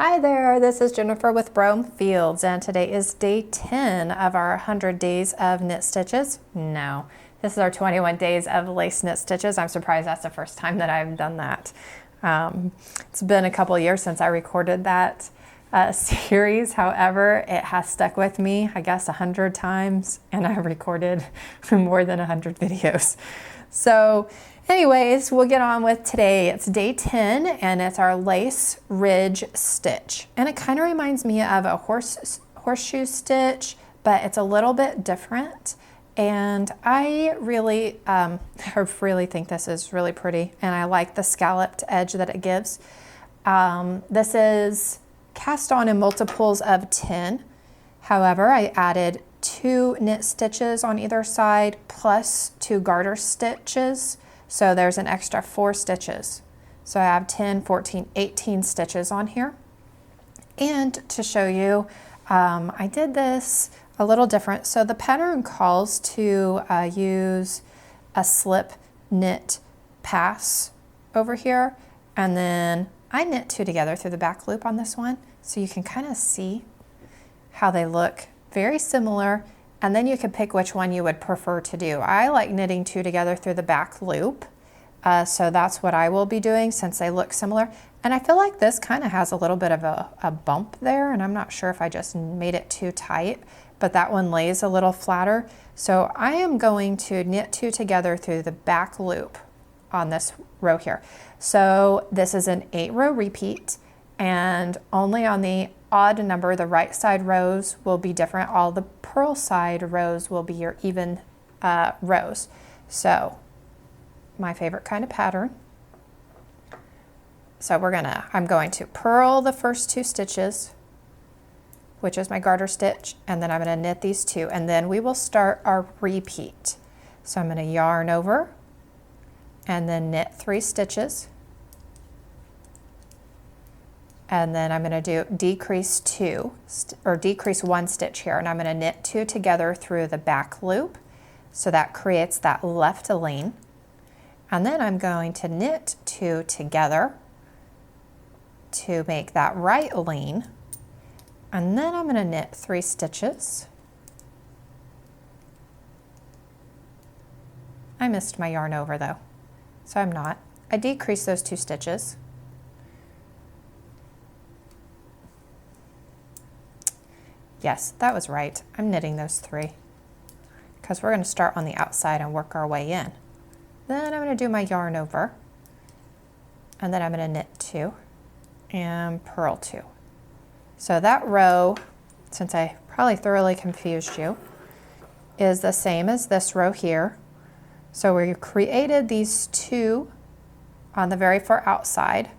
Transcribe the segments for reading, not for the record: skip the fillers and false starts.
Hi there, this is Jennifer with Brome Fields, and today is day 10 of our 100 days of knit stitches. No, this is our 21 days of lace knit stitches. I'm surprised that's the first time that I've done that. It's been a couple years since I recorded that series. However, it has stuck with me, I guess, 100 times, and I've recorded more than 100 videos. So anyways, we'll get on with today. It's day 10 and it's our lace ridge stitch. And it kind of reminds me of a horseshoe stitch, but it's a little bit different. And I really think this is really pretty, and I like the scalloped edge that it gives. This is cast on in multiples of 10. However, I added 2 knit stitches on either side plus 2 garter stitches. So there's an extra 4 stitches. So I have 10, 14, 18 stitches on here. And to show you, I did this a little different. So the pattern calls to use a slip knit pass over here. And then I knit 2 together through the back loop on this one. So you can kind of see how they look very similar. And then you can pick which one you would prefer to do. I like knitting 2 together through the back loop. So that's what I will be doing since they look similar. And I feel like this kind of has a little bit of a bump there, and I'm not sure if I just made it too tight, but that one lays a little flatter. So I am going to knit 2 together through the back loop on this row here. So this is an 8-row repeat, and only on the odd number, the right side rows will be different. All the purl side rows will be your even rows. So my favorite kind of pattern. So I'm going to purl the first 2 stitches, which is my garter stitch, and then I'm going to knit these 2, and then we will start our repeat. So I'm going to yarn over and then knit 3 stitches. And then I'm going to do decrease 1 stitch here, and I'm going to knit 2 together through the back loop. So that creates that left lean. And then I'm going to knit 2 together to make that right lean. And then I'm going to knit 3 stitches. I missed my yarn over though, so I'm not. I decrease those 2 stitches. Yes, that was right. I'm knitting those 3 because we're going to start on the outside and work our way in. Then I'm going to do my yarn over, and then I'm going to knit 2 and purl 2. So that row, since I probably thoroughly confused you, is the same as this row here. So we created these 2 on the very far outside,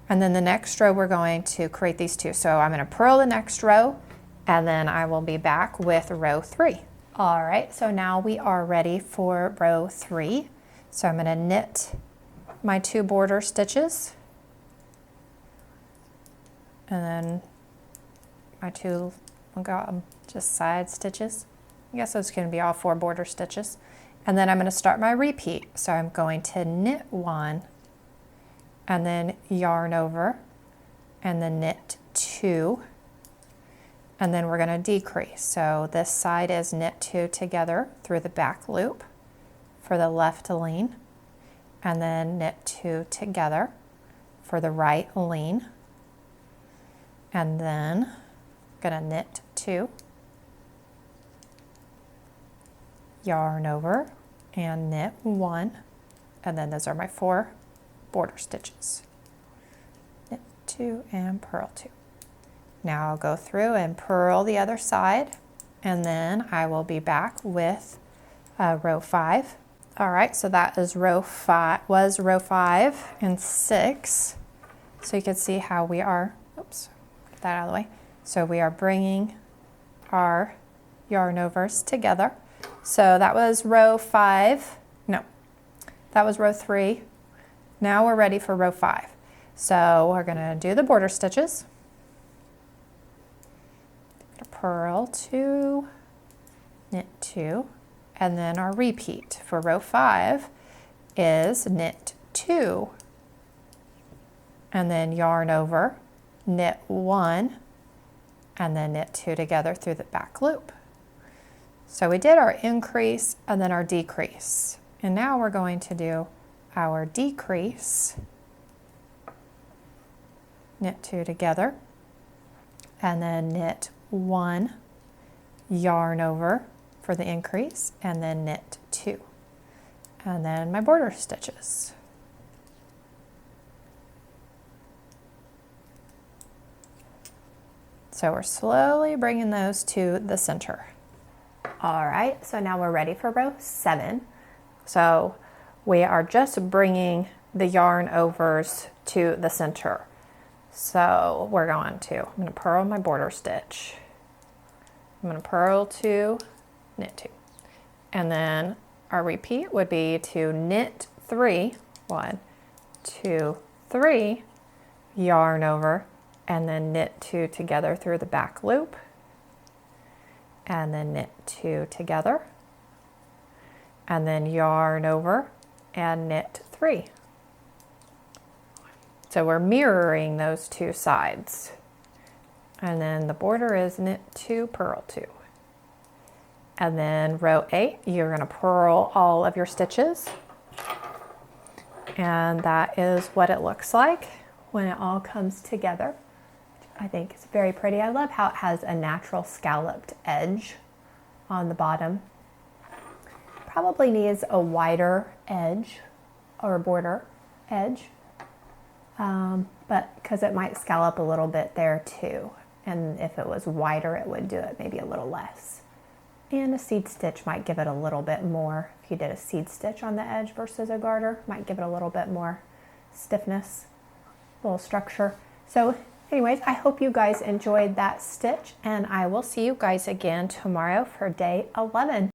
and then the next row we're going to create these 2. So I'm going to purl the next row, and then I will be back with row 3. All right, so now we are ready for row 3. So I'm going to knit my 2 border stitches, and then my 2 just side stitches. I guess those can be all 4 border stitches. And then I'm going to start my repeat. So I'm going to knit 1 and then yarn over and then knit 2. And then we're going to decrease. So this side is knit 2 together through the back loop for the left lean, and then knit 2 together for the right lean, and then going to knit 2, yarn over and knit 1, and then those are my 4 border stitches. Knit 2 and purl 2. Now I'll go through and purl the other side, and then I will be back with row 5. All right, so that is row 5 and 6. So you can see how we are, oops, get that out of the way. So we are bringing our yarn overs together. So that was row 5, no, that was row 3. Now we're ready for row 5. So we're gonna do the border stitches. Purl 2, knit 2, and then our repeat for row 5 is knit 2 and then yarn over knit 1, and then knit 2 together through the back loop. So we did our increase and then our decrease. And now we're going to do our decrease, knit 2 together, and then knit 1, yarn over for the increase, and then knit 2. And then my border stitches. So we're slowly bringing those to the center. All right, so now we're ready for row 7. So we are just bringing the yarn overs to the center. So we're going to, I'm going to purl my border stitch. I'm going to purl 2, knit 2. And then our repeat would be to knit 3, 1, 2, 3, yarn over, and then knit 2 together through the back loop, and then knit 2 together, and then yarn over and knit 3. So we're mirroring those two sides. And then the border is knit 2, purl 2. And then row 8, you're going to purl all of your stitches. And that is what it looks like when it all comes together. I think it's very pretty. I love how it has a natural scalloped edge on the bottom. Probably needs a wider edge or border edge, but because it might scallop a little bit there too. And if it was wider, it would do it maybe a little less. And a seed stitch might give it a little bit more. If you did a seed stitch on the edge versus a garter, might give it a little bit more stiffness, a little structure. So anyways, I hope you guys enjoyed that stitch, and I will see you guys again tomorrow for day 11.